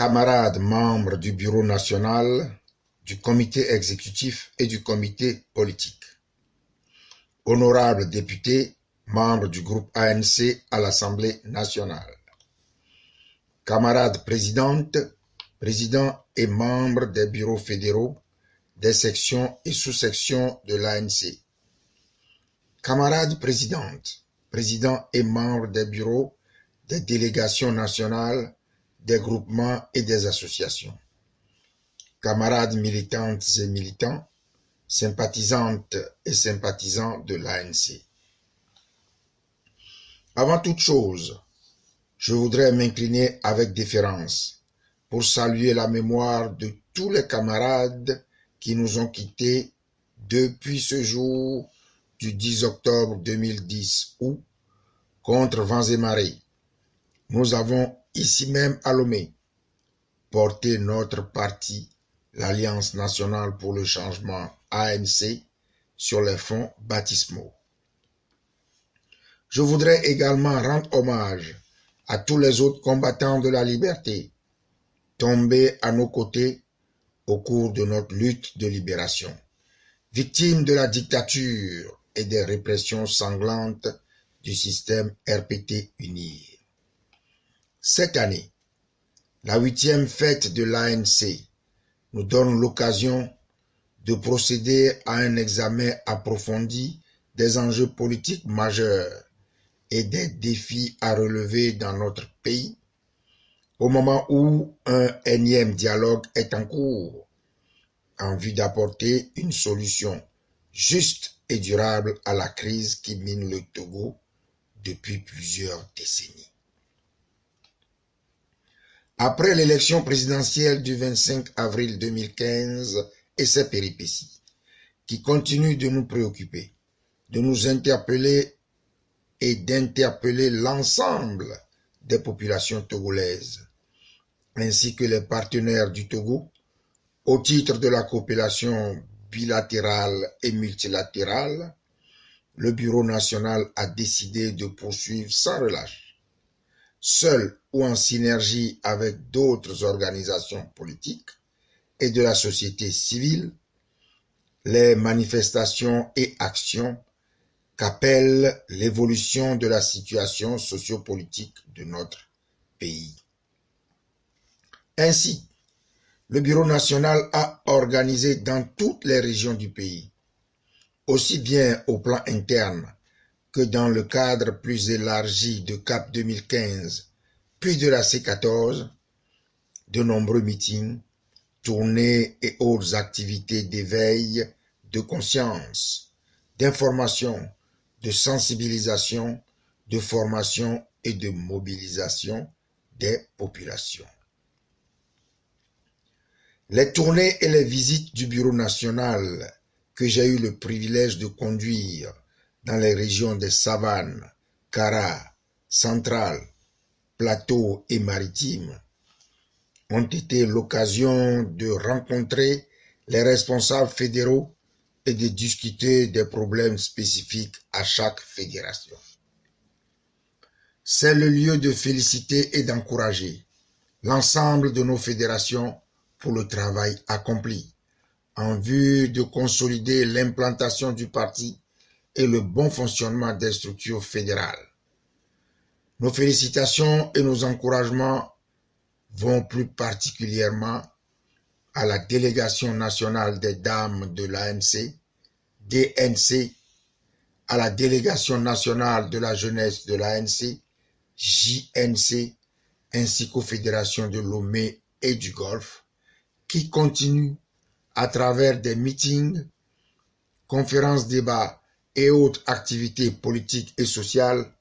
Camarades membres du Bureau national, du comité exécutif et du comité politique. Honorables députés, membres du groupe ANC à l'Assemblée nationale. Camarades présidentes, présidents et membres des bureaux fédéraux, des sections et sous-sections de l'ANC. Camarades présidentes, présidents et membres des bureaux, des délégations nationales, des groupements et des associations. Camarades militantes et militants, sympathisantes et sympathisants de l'ANC. Avant toute chose, je voudrais m'incliner avec déférence pour saluer la mémoire de tous les camarades qui nous ont quittés depuis ce jour du 10 octobre 2010 où, contre vents et marées, nous avons ici même à Lomé porté notre parti, l'Alliance nationale pour le changement ANC, sur les fonds baptismaux. Je voudrais également rendre hommage à tous les autres combattants de la liberté, tombés à nos côtés au cours de notre lutte de libération, victimes de la dictature et des répressions sanglantes du système RPT-UNIR. Cette année, la 8e fête de l'ANC nous donne l'occasion de procéder à un examen approfondi des enjeux politiques majeurs et des défis à relever dans notre pays, au moment où un énième dialogue est en cours, en vue d'apporter une solution juste et durable à la crise qui mine le Togo depuis plusieurs décennies. Après l'élection présidentielle du 25 avril 2015 et ses péripéties, qui continuent de nous préoccuper, de nous interpeller et d'interpeller l'ensemble des populations togolaises, ainsi que les partenaires du Togo, au titre de la coopération bilatérale et multilatérale, le Bureau national a décidé de poursuivre sans relâche, seul ou en synergie avec d'autres organisations politiques et de la société civile, les manifestations et actions qu'appelle l'évolution de la situation sociopolitique de notre pays. Ainsi, le Bureau national a organisé dans toutes les régions du pays, aussi bien au plan interne que dans le cadre plus élargi de CAP 2015, puis de la C14, de nombreux meetings, tournées et autres activités d'éveil, de conscience, d'information, de sensibilisation, de formation et de mobilisation des populations. Les tournées et les visites du Bureau national que j'ai eu le privilège de conduire dans les régions des Savanes, Kara, Centrale, Plateau et Maritimes ont été l'occasion de rencontrer les responsables fédéraux et de discuter des problèmes spécifiques à chaque fédération. C'est le lieu de féliciter et d'encourager l'ensemble de nos fédérations pour le travail accompli, en vue de consolider l'implantation du parti et le bon fonctionnement des structures fédérales. Nos félicitations et nos encouragements vont plus particulièrement à la délégation nationale des dames de l'ANC, DNC, à la délégation nationale de la jeunesse de l'ANC, JNC, ainsi qu'aux fédérations de Lomé et du Golfe, qui continuent, à travers des meetings, conférences, débats et autres activités politiques et sociales,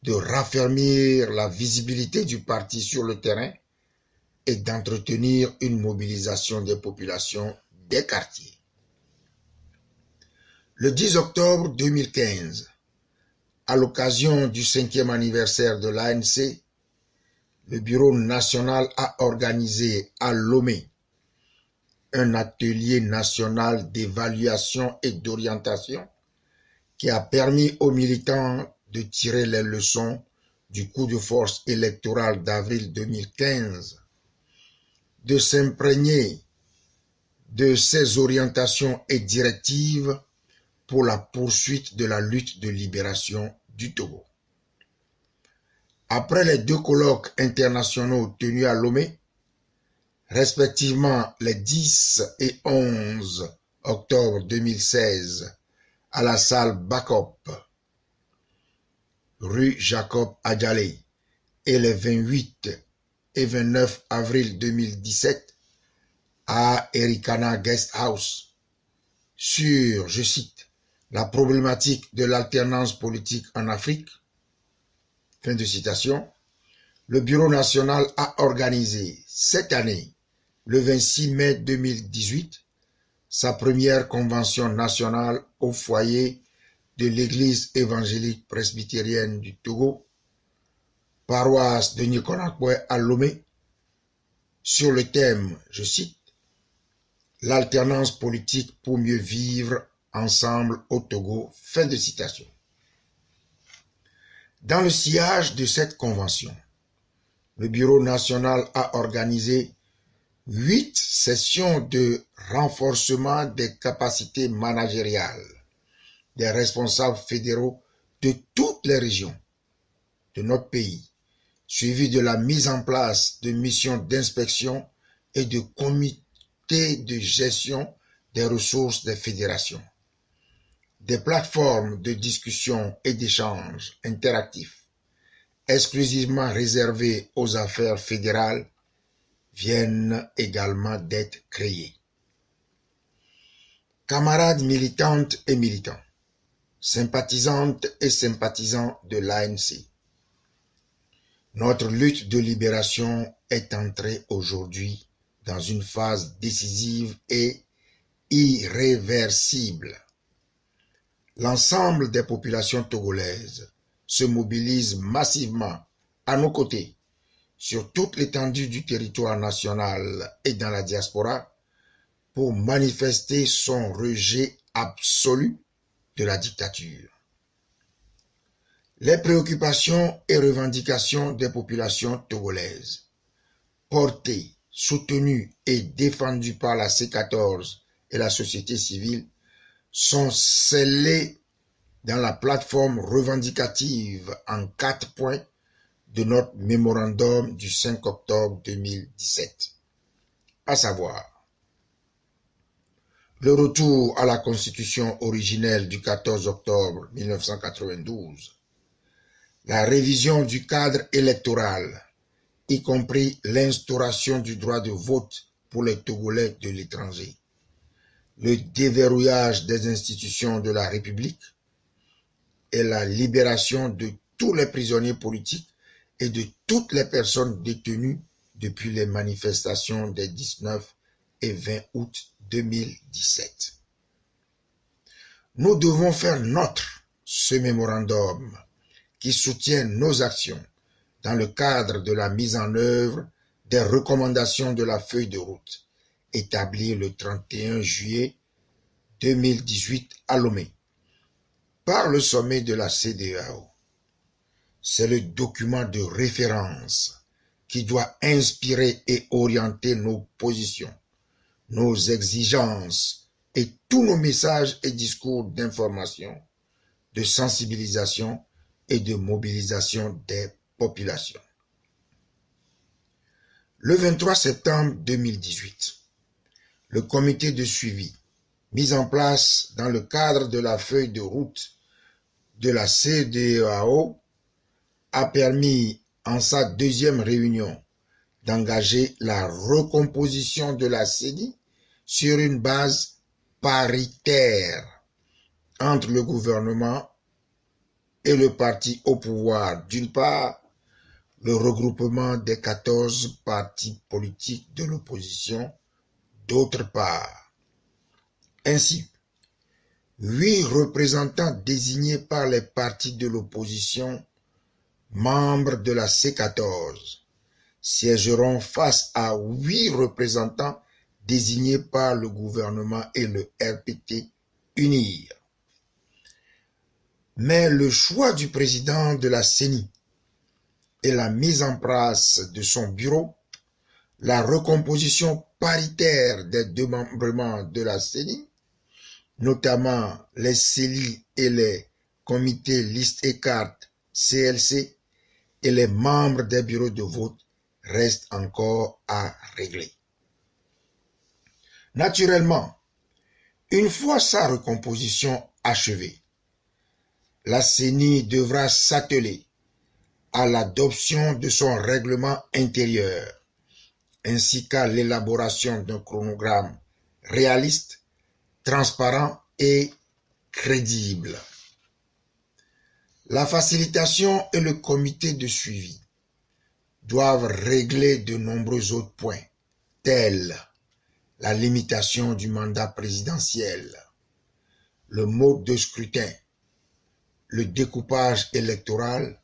de raffermir la visibilité du parti sur le terrain et d'entretenir une mobilisation des populations des quartiers. Le 10 octobre 2015, à l'occasion du 5e anniversaire de l'ANC, le Bureau national a organisé à Lomé un atelier national d'évaluation et d'orientation qui a permis aux militants de tirer les leçons du coup de force électoral d'avril 2015 de s'imprégner de ces orientations et directives pour la poursuite de la lutte de libération du Togo. Après les 2 colloques internationaux tenus à Lomé, respectivement les 10 et 11 octobre 2016 à la salle Bakop, rue Jacob Adjalé, et les 28 et 29 avril 2017 à Ericana Guest House sur, je cite, la problématique de l'alternance politique en Afrique, fin de citation, le Bureau national a organisé cette année, le 26 mai 2018, sa première convention nationale au foyer de l'Église évangélique presbytérienne du Togo, paroisse de Nikonakwe à Lomé, sur le thème, je cite, l'alternance politique pour mieux vivre ensemble au Togo, fin de citation. Dans le sillage de cette convention, le Bureau national a organisé 8 sessions de renforcement des capacités managériales des responsables fédéraux de toutes les régions de notre pays, suivies de la mise en place de missions d'inspection et de comités de gestion des ressources des fédérations, des plateformes de discussion et d'échange interactifs exclusivement réservées aux affaires fédérales viennent également d'être créées. Camarades militantes et militants, sympathisantes et sympathisants de l'ANC, notre lutte de libération est entrée aujourd'hui dans une phase décisive et irréversible. L'ensemble des populations togolaises se mobilisent massivement à nos côtés sur toute l'étendue du territoire national et dans la diaspora pour manifester son rejet absolu de la dictature. Les préoccupations et revendications des populations togolaises, portées, soutenues et défendues par la C14 et la société civile, sont scellées dans la plateforme revendicative en 4 points de notre mémorandum du 5 octobre 2017, à savoir le retour à la constitution originelle du 14 octobre 1992, la révision du cadre électoral, y compris l'instauration du droit de vote pour les Togolais de l'étranger, le déverrouillage des institutions de la République et la libération de tous les prisonniers politiques et de toutes les personnes détenues depuis les manifestations des 19 et 20 août 2017. Nous devons faire nôtre ce mémorandum qui soutient nos actions dans le cadre de la mise en œuvre des recommandations de la feuille de route établie le 31 juillet 2018 à Lomé par le sommet de la CEDEAO. C'est le document de référence qui doit inspirer et orienter nos positions, nos exigences et tous nos messages et discours d'information, de sensibilisation et de mobilisation des populations. Le 23 septembre 2018, le comité de suivi mis en place dans le cadre de la feuille de route de la CEDEAO a permis en sa 2e réunion d'engager la recomposition de la CENI sur une base paritaire entre le gouvernement et le parti au pouvoir d'une part, le regroupement des 14 partis politiques de l'opposition d'autre part. Ainsi, 8 représentants désignés par les partis de l'opposition, membres de la C14, siégeront face à 8 représentants désignés par le gouvernement et le RPT UNIR. Mais le choix du président de la CENI et la mise en place de son bureau, la recomposition paritaire des démembrements de la CENI, notamment les CELI et les comités listes et cartes CLC, et les membres des bureaux de vote restent encore à régler. Naturellement, une fois sa recomposition achevée, la CENI devra s'atteler à l'adoption de son règlement intérieur, ainsi qu'à l'élaboration d'un chronogramme réaliste, transparent et crédible. La facilitation et le comité de suivi doivent régler de nombreux autres points, tels la limitation du mandat présidentiel, le mode de scrutin, le découpage électoral,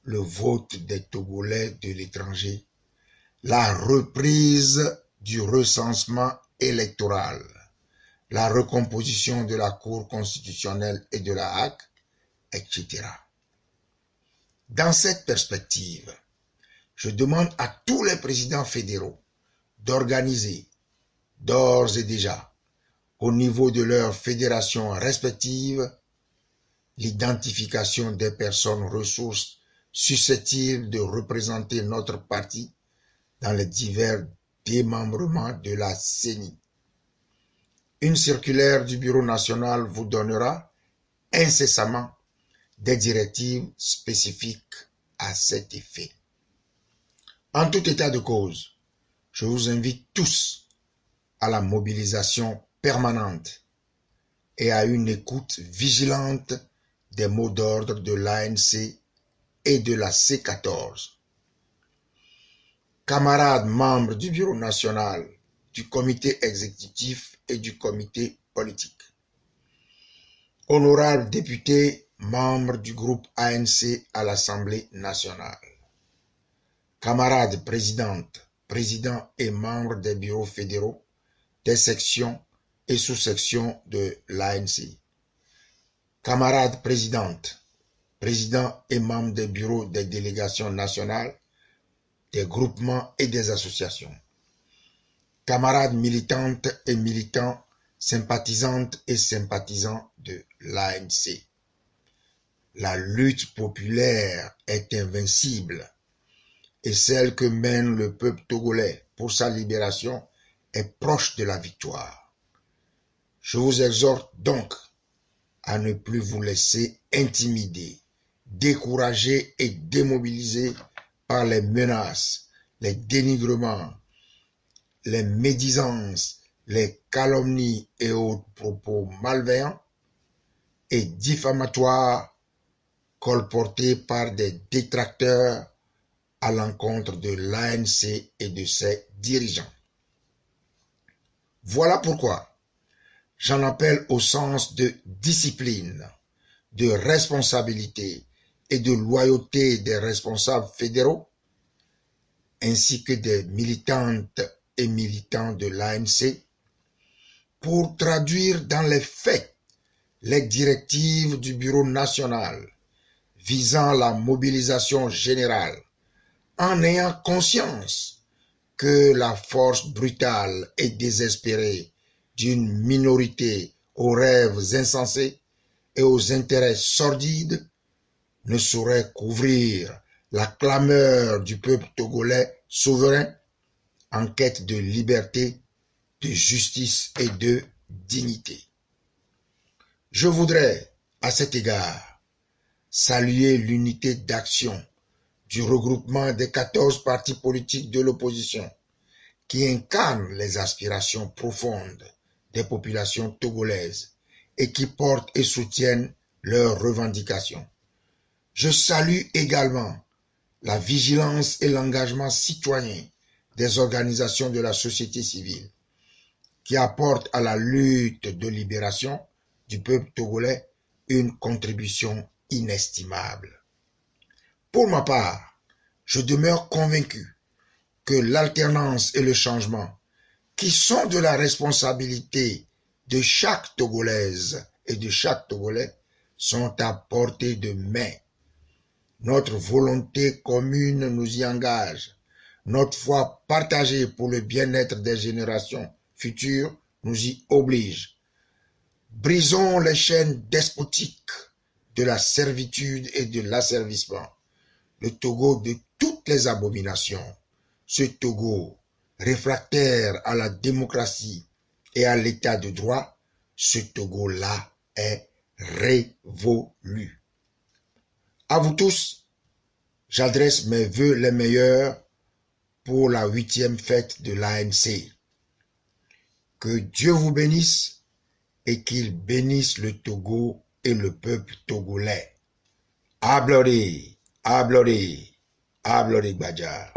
le vote des Togolais de l'étranger, la reprise du recensement électoral, la recomposition de la Cour constitutionnelle et de la HAC, etc. Dans cette perspective, je demande à tous les présidents fédéraux d'organiser d'ores et déjà, au niveau de leurs fédérations respectives, l'identification des personnes ressources susceptibles de représenter notre parti dans les divers démembrements de la CENI. Une circulaire du Bureau national vous donnera incessamment des directives spécifiques à cet effet. En tout état de cause, je vous invite tous à la mobilisation permanente et à une écoute vigilante des mots d'ordre de l'ANC et de la C14. Camarades membres du Bureau national, du comité exécutif et du comité politique. Honorables députés, membres du groupe ANC à l'Assemblée nationale. Camarades présidentes, présidents et membres des bureaux fédéraux, des sections et sous-sections de l'ANC. Camarades présidentes, présidents et membres des bureaux des délégations nationales, des groupements et des associations. Camarades militantes et militants, sympathisantes et sympathisants de l'ANC. La lutte populaire est invincible et celle que mène le peuple togolais pour sa libération est proche de la victoire. Je vous exhorte donc à ne plus vous laisser intimider, décourager et démobiliser par les menaces, les dénigrements, les médisances, les calomnies et autres propos malveillants et diffamatoires colportés par des détracteurs à l'encontre de l'ANC et de ses dirigeants. Voilà pourquoi j'en appelle au sens de discipline, de responsabilité et de loyauté des responsables fédéraux, ainsi que des militantes et militants de l'ANC, pour traduire dans les faits les directives du Bureau national visant la mobilisation générale, en ayant conscience que la force brutale et désespérée d'une minorité aux rêves insensés et aux intérêts sordides ne saurait couvrir la clameur du peuple togolais souverain en quête de liberté, de justice et de dignité. Je voudrais, à cet égard, saluer l'unité d'action du regroupement des 14 partis politiques de l'opposition qui incarnent les aspirations profondes des populations togolaises et qui portent et soutiennent leurs revendications. Je salue également la vigilance et l'engagement citoyen des organisations de la société civile qui apportent à la lutte de libération du peuple togolais une contribution inestimable. Pour ma part, je demeure convaincu que l'alternance et le changement, qui sont de la responsabilité de chaque Togolaise et de chaque Togolais, sont à portée de main. Notre volonté commune nous y engage, Notre foi partagée pour le bien-être des générations futures nous y oblige. Brisons les chaînes despotiques de la servitude et de l'asservissement. Le Togo de toutes les abominations, ce Togo réfractaire à la démocratie et à l'état de droit, ce Togo-là est révolu. À vous tous, j'adresse mes vœux les meilleurs pour la 8e fête de l'ANC. Que Dieu vous bénisse et qu'il bénisse le Togo et le peuple togolais. Abloré, abloré, abloré Badja.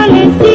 Allez,